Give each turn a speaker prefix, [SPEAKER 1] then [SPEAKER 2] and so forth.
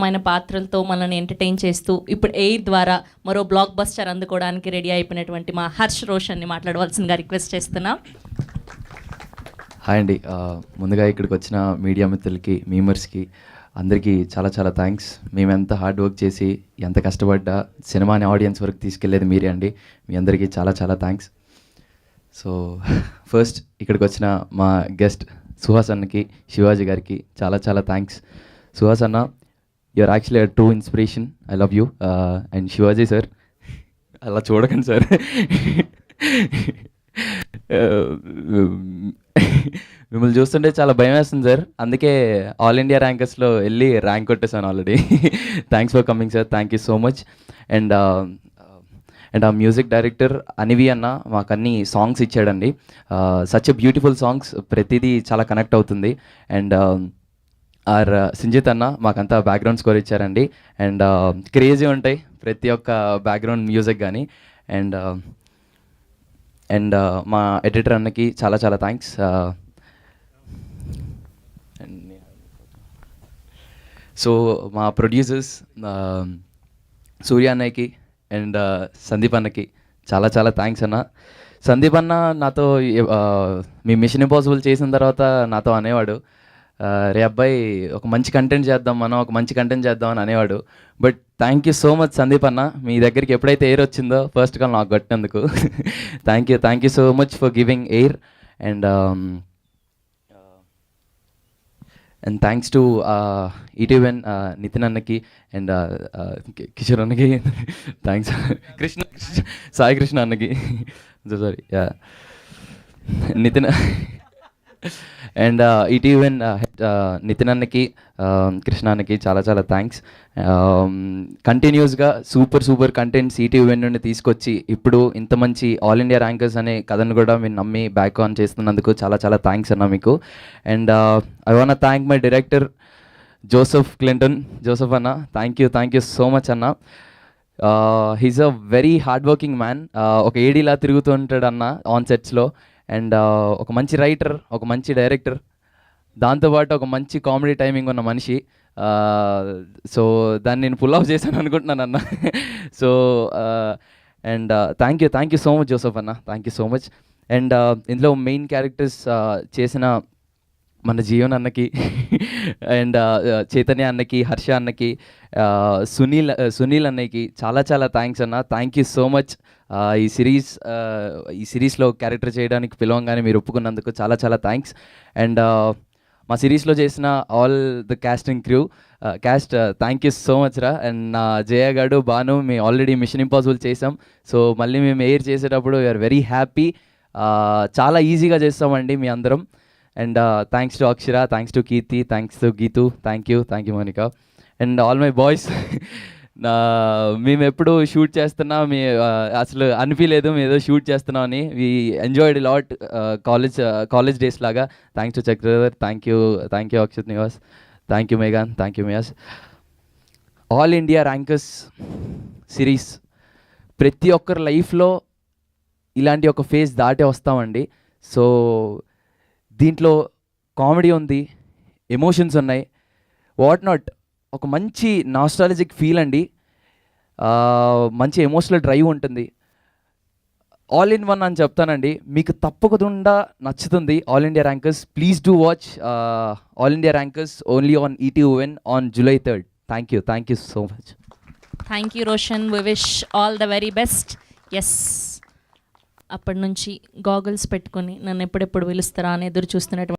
[SPEAKER 1] ఆయన పాత్రలతో మనల్ని ఎంటర్టైన్ చేస్తూ ఇప్పుడు ఎయిర్ ద్వారా మరో బ్లాక్ బస్టర్ అందుకోవడానికి రెడీ అయిపోయినటువంటి మా హర్ష్ రోషన్ని మాట్లాడవలసిందిగా రిక్వెస్ట్ చేస్తున్నాం.
[SPEAKER 2] హాయ్ అండి, ముందుగా ఇక్కడికి వచ్చిన మీడియా మిత్రులకి, మీమర్స్కి అందరికీ చాలా చాలా థ్యాంక్స్. మేము ఎంత హార్డ్ వర్క్ చేసి ఎంత కష్టపడ్డా సినిమాని ఆడియన్స్ వరకు తీసుకెళ్లేది మీరే అండి. మీ అందరికీ చాలా చాలా థ్యాంక్స్. సో ఫస్ట్ ఇక్కడికి వచ్చిన మా గెస్ట్ సుహాస్ అన్నకి, శివాజీ గారికి చాలా చాలా థ్యాంక్స్. సుహాస్ అన్న, you're actually a true inspiration. I love you. And Shivaji sir, అలా చూడకండి సార్. మిమ్మల్ని చూస్తుంటే చాలా భయం వేస్తుంది సార్. అందుకే ఆల్ ఇండియా ర్యాంకర్స్లో వెళ్ళి ర్యాంక్ కొట్టేశాను already. Thanks for coming sir, thank you so much. And ఆ మ్యూజిక్ డైరెక్టర్ అనివి అన్న మాకు అన్ని సాంగ్స్ ఇచ్చాడండి. సచ్ ఎ బ్యూటిఫుల్ సాంగ్స్, ప్రతిదీ చాలా కనెక్ట్ అవుతుంది. అండ్ ఆర్ సింజిత్ అన్న మాకంతా బ్యాక్గ్రౌండ్ స్కోర్ ఇచ్చారండి. అండ్ క్రేజీ ఉంటాయి ప్రతి ఒక్క బ్యాక్గ్రౌండ్ మ్యూజిక్ కానీ. అండ్ మా ఎడిటర్ అన్నకి చాలా చాలా థ్యాంక్స్. సో మా ప్రొడ్యూసర్స్ సూర్య అన్నయ్యకి అండ్ సందీప్ అన్నకి చాలా చాలా థ్యాంక్స్ అన్న. సందీప్ అన్న నాతో మీ మిషన్ ఇంపాసిబుల్ చేసిన తర్వాత నాతో అనేవాడు, రే అబ్బాయి ఒక మంచి కంటెంట్ చేద్దాం, మనం ఒక మంచి కంటెంట్ చేద్దాం అని అనేవాడు. But thank you so much Sandeep అన్న, మీ దగ్గరికి ఎప్పుడైతే ఎయిర్ వచ్చిందో ఫస్ట్ కాల్ నాకు కొట్టినందుకు thank you so much for giving air. And thanks to ఈటీవెన్ Nitin అన్నకి అండ్ కిషోర్ అన్నకి థ్యాంక్స్. సాయి కృష్ణ అన్నకి సారీ నితిన్ అండ్ ఈటీవెన్ నితిన్ అన్నకి, కృష్ణ అన్నకి చాలా చాలా థ్యాంక్స్. కంటిన్యూస్గా సూపర్ కంటెంట్స్ ఈటీవెన్ నుండి తీసుకొచ్చి ఇప్పుడు ఇంత మంచి ఆల్ ఇండియా ర్యాంకర్స్ అనే కథను కూడా మీరు నమ్మి బ్యాక్ ఆన్ చేస్తున్నందుకు చాలా చాలా థ్యాంక్స్ అన్న మీకు. And I want thank my director Joseph Clinton. Joseph అన్న, థ్యాంక్ యూ సో మచ్ అన్న. He's a very hard working man. ఒక ఏడీలా తిరుగుతూ ఉంటాడు అన్న ఆన్ సెట్స్లో. అండ్ ఒక మంచి రైటర్, ఒక మంచి డైరెక్టర్, దాంతోపాటు ఒక మంచి కామెడీ టైమింగ్ ఉన్న మనిషి. సో దాన్ని నేను పుల్ ఆఫ్ చేశాను అనుకుంటున్నాను అన్న. So and thank you so much Joseph అన్న, thank you so much. And ఇందులో మెయిన్ క్యారెక్టర్స్ చేసిన మన జీవన్ అన్నకి అండ్ చైతన్య అన్నకి, హర్ష అన్నకి, సునీల్ అన్నకి చాలా చాలా థ్యాంక్స్ అన్న. Thank you so much. ఈ సిరీస్లో క్యారెక్టర్ చేయడానికి పిలవంగానే మీరు ఒప్పుకున్నందుకు చాలా చాలా థ్యాంక్స్. అండ్ మా సిరీస్లో చేసిన all the casting crew caste, thank you so much రా. అండ్ నా జయ గాడు, భాను, మేము ఆల్రెడీ మిషన్ ఇంపాసిబుల్ చేసాం. సో మళ్ళీ మేము ఎయిర్ చేసేటప్పుడు వీఆర్ వెరీ హ్యాపీ. చాలా ఈజీగా చేస్తామండి మీ అందరం. And thanks to Akshara, thanks to Keerthi, thanks to Geethu, thank you Monika. And all my boys, మేము ఎప్పుడు షూట్ చేస్తున్నా అసలు అనిపించలేదు మేము ఏదో షూట్ చేస్తున్నాం అని. We enjoyed lot college days లాగా. Thanks to Chakradhar, thank you Akshat Nivas, thank you మేఘాన్, థ్యాంక్ యూ మియాస్. ఆల్ ఇండియా ర్యాంకర్స్ సిరీస్ ప్రతి ఒక్కరి లైఫ్లో ఇలాంటి ఒక ఫేజ్ దాటే వస్తామండి. సో దీంట్లో కామెడీ ఉంది, ఎమోషన్స్ ఉన్నాయి, వాట్ నాట్, ఒక మంచి నాస్టాలజిక్ ఫీల్ అండి, మంచి ఎమోషనల్ డ్రైవ్ ఉంటుంది. ఆల్ ఇన్ వన్ అని చెప్తానండి, మీకు తప్పకుండా నచ్చుతుంది all India rankers. Please do watch all India rankers only on ఈటీవెన్ on July 3rd. Thank you so much.
[SPEAKER 1] Thank you Roshan, we wish all the very best. Yes, అప్పటి నుంచి goggles పెట్టుకొని నన్ను ఎప్పుడెప్పుడు పిలుస్తారా అని ఎదురు చూస్తున్నటువంటి